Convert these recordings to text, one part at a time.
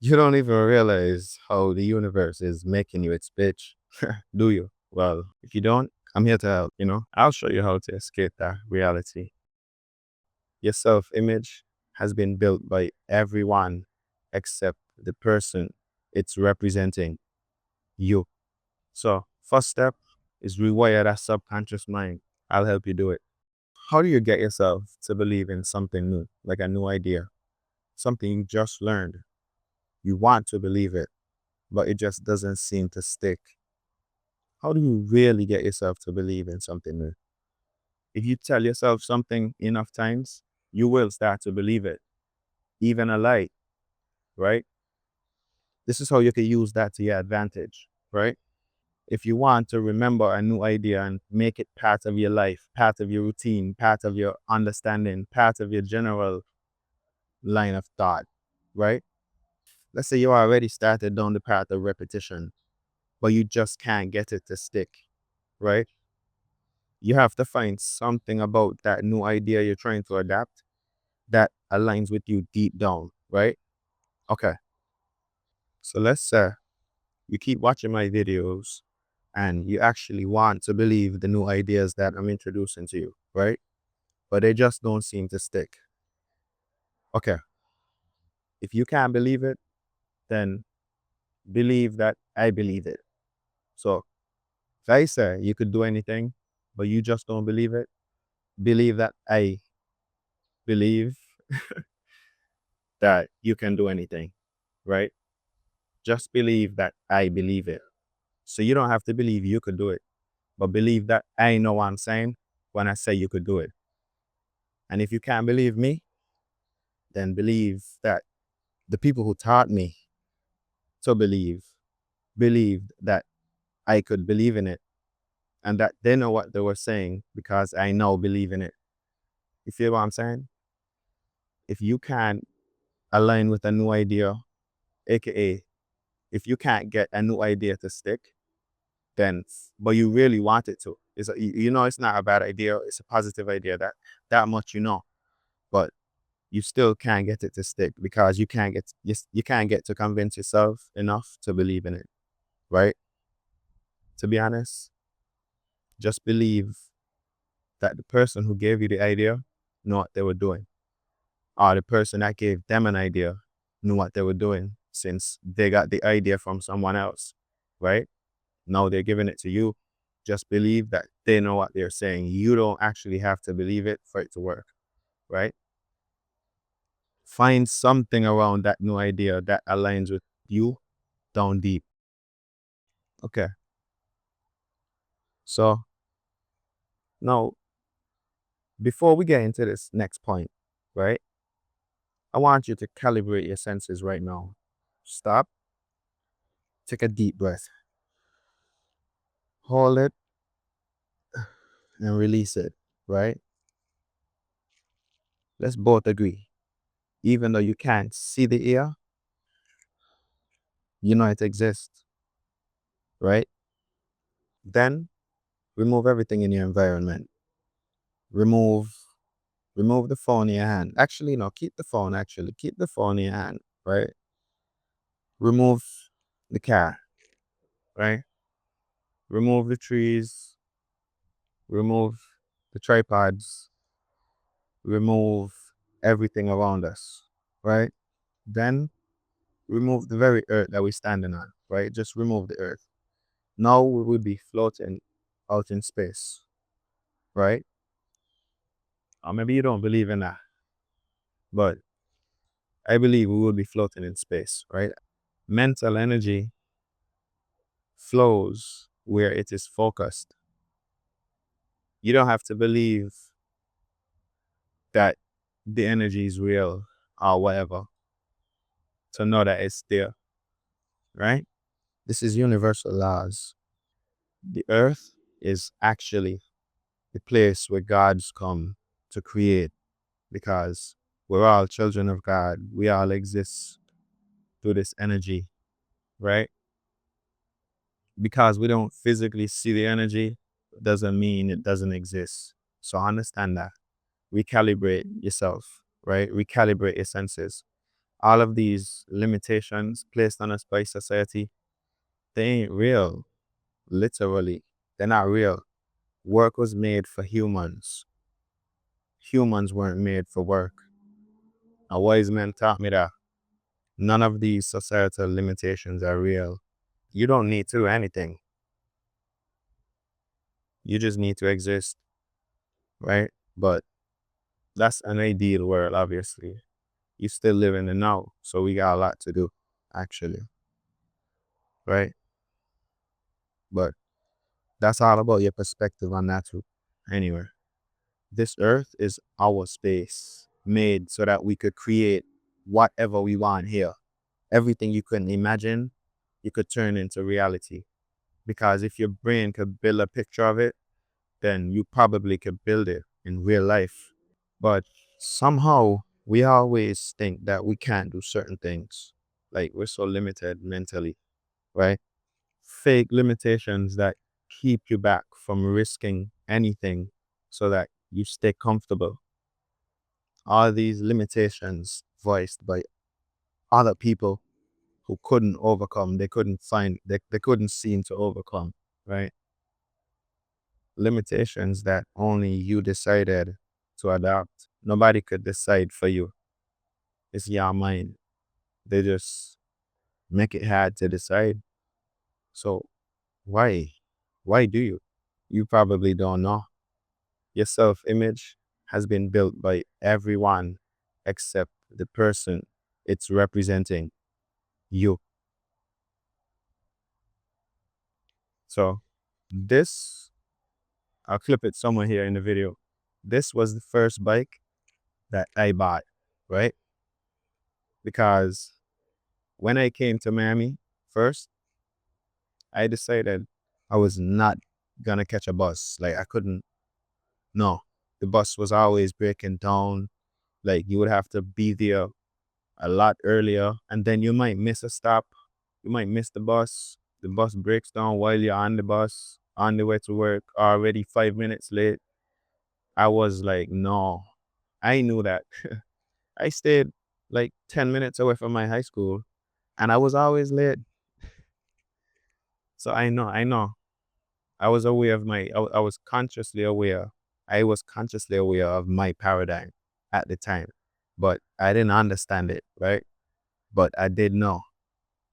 You don't even realize how the universe is making you its bitch, do you? Well, if you don't, I'm here to help. I'll show you how to escape that reality. Your self image has been built by everyone except the person it's representing, you. So, first step is rewire that subconscious mind. I'll help you do it. How do you get yourself to believe in something new, like a new idea, something you just learned? You want to believe it, but it just doesn't seem to stick. How do you really get yourself to believe in something new? If you tell yourself something enough times, you will start to believe it, even a lie, right? This is how you can use that to your advantage, right? If you want to remember a new idea and make it part of your life, part of your routine, part of your understanding, part of your general line of thought, right? Let's say you already started down the path of repetition, but you just can't get it to stick, right? You have to find something about that new idea you're trying to adapt that aligns with you deep down, right? Okay. So let's say you keep watching my videos and you actually want to believe the new ideas that I'm introducing to you, right? But they just don't seem to stick. Okay. If you can't believe it, then believe that I believe it. So if I say you could do anything, but you just don't believe it, believe that I believe that you can do anything, right? Just believe that I believe it. So you don't have to believe you could do it, but believe that I know what I'm saying when I say you could do it. And if you can't believe me, then believe that the people who taught me to believed that I could believe in it and that they know what they were saying because I now believe in it. You feel what I'm saying? If you can't align with a new idea, aka if you can't get a new idea to stick, then but you really want it to. It's not a bad idea, it's a positive idea that much but you still can't get it to stick because you can't get to convince yourself enough to believe in it, right? To be honest, just believe that the person who gave you the idea knew what they were doing, or the person that gave them an idea knew what they were doing since they got the idea from someone else, right? Now they're giving it to you. Just believe that they know what they're saying. You don't actually have to believe it for it to work, right? Find something around that new idea that aligns with you down deep. Okay. So now, before we get into this next point, right, I want you to calibrate your senses right now. Stop, take a deep breath, hold it, and release it, right? Let's both agree. Even though you can't see the ear, you know it exists, right? Then remove everything in your environment. Remove remove the phone in your hand. Actually, no, keep the phone actually. Keep the phone in your hand, right? Remove the car, right? Remove the trees, remove the tripods, remove everything around us, right? Then remove the very earth that we're standing on, right? Just remove the earth. Now we will be floating out in space, right? Or maybe you don't believe in that, but I believe we will be floating in space, right? Mental energy flows where it is focused. You don't have to believe that the energy is real or whatever to know that it's there, right? This is universal laws. The earth is actually the place where gods come to create because we're all children of God. We all exist through this energy, right? Because we don't physically see the energy doesn't mean it doesn't exist. So understand that. Recalibrate yourself, right? Recalibrate your senses. All of these limitations placed on us by society, they ain't real, literally. They're not real. Work was made for humans. Humans weren't made for work. A wise man taught me that none of these societal limitations are real. You don't need to do anything. You just need to exist, right? But that's an ideal world, obviously. You still live in the now, so we got a lot to do, actually, right? But that's all about your perspective on that too. Anyway, this earth is our space made so that we could create whatever we want here. Everything you couldn't imagine, you could turn into reality. Because if your brain could build a picture of it, then you probably could build it in real life. But somehow we always think that we can't do certain things. Like we're so limited mentally, right? Fake limitations that keep you back from risking anything so that you stay comfortable. All these limitations voiced by other people who couldn't overcome, they couldn't seem to overcome, right? Limitations that only you decided to adopt. Nobody could decide for you. It's your mind. They just make it hard to decide. So why? Why do you? You probably don't know. Your self image has been built by everyone except the person it's representing, you. So this, I'll clip it somewhere here in the video. This was the first bike that I bought, right? Because when I came to Miami first, I decided I was not gonna catch a bus. Like I couldn't, no. The bus was always breaking down. Like you would have to be there a lot earlier, and then you might miss a stop. You might miss the bus. The bus breaks down while you're on the bus, on the way to work, already 5 minutes late. I was like, no. I knew that. I stayed like 10 minutes away from my high school, and I was always late. So I know. I was aware of I was consciously aware. I was consciously aware of my paradigm at the time, but I didn't understand it, right? But I did know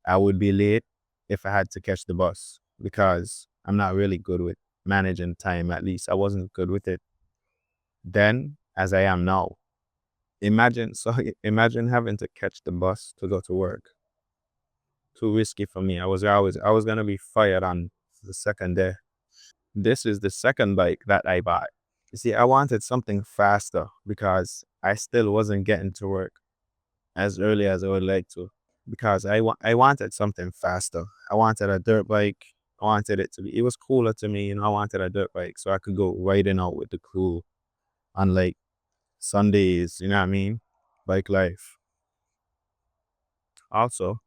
I would be late if I had to catch the bus because I'm not really good with managing time. At least I wasn't good with it then as I am now. Imagine having to catch the bus to go to work. Too risky for me. I was gonna be fired on the second day. This is the second bike that I bought. You see, I wanted something faster because I still wasn't getting to work as early as I would like to. Because I wanted something faster. I wanted a dirt bike. I wanted it to be, it was cooler to me, I wanted a dirt bike so I could go riding out with the crew on like Sundays, you know what I mean? Bike life. Also,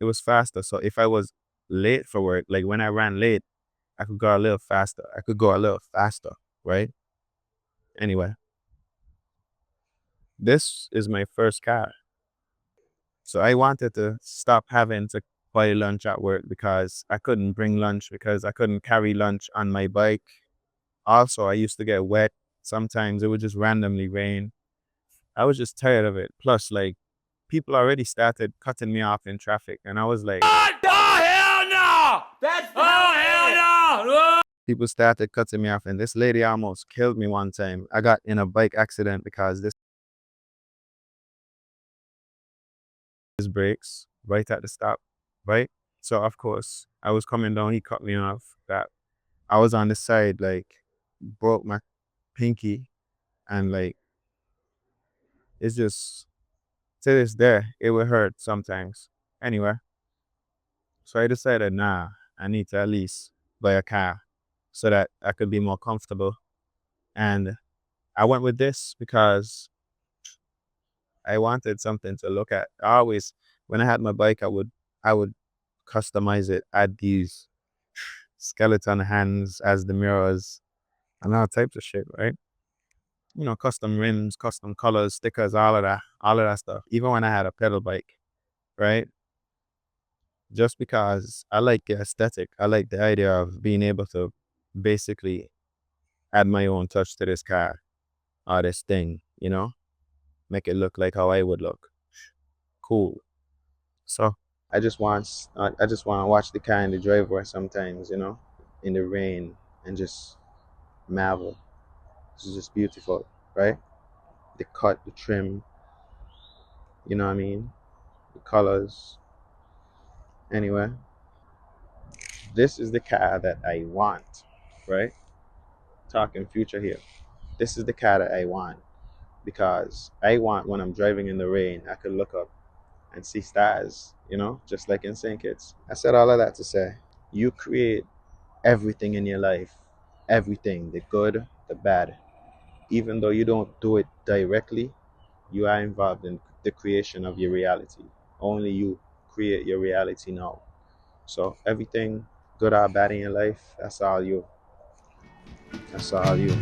it was faster. So if I was late for work, like when I ran late, I could go a little faster. I could go a little faster, right? Anyway, this is my first car. So I wanted to stop having to buy lunch at work because I couldn't bring lunch because I couldn't carry lunch on my bike. Also, I used to get wet. Sometimes it would just randomly rain. I was just tired of it. Plus, like, people already started cutting me off in traffic. And I was like, what? Oh, hell no! Hell no! People started cutting me off. And this lady almost killed me one time. I got in a bike accident because this brakes right at the stop, right? So of course I was coming down, he cut me off. That I was on the side, like broke my pinky, and like it's just to this day it would hurt sometimes. Anyway, so I decided, nah, I need to at least buy a car so that I could be more comfortable. And I went with this because I wanted something to look at. I always, when I had my bike, I would customize it, add these skeleton hands as the mirrors and all types of shit, right? custom rims, custom colors, stickers, all of that stuff. Even when I had a pedal bike, right? Just because I like the aesthetic, I like the idea of being able to basically add my own touch to this car or this thing, make it look like how I would look. Cool. So I just want to watch the car in the driveway sometimes, in the rain and just marvel. It's just beautiful, right? The cut, the trim, you know what I mean? The colors. Anyway, this is the car that I want, right? Talking future here. This is the car that I want because I want when I'm driving in the rain, I could look up and see stars, just like in St. Kitts. I said all of that to say you create everything in your life, everything, the good, the bad. Even though you don't do it directly, you are involved in the creation of your reality. Only you create your reality now. So everything, good or bad in your life, that's all you. That's all you.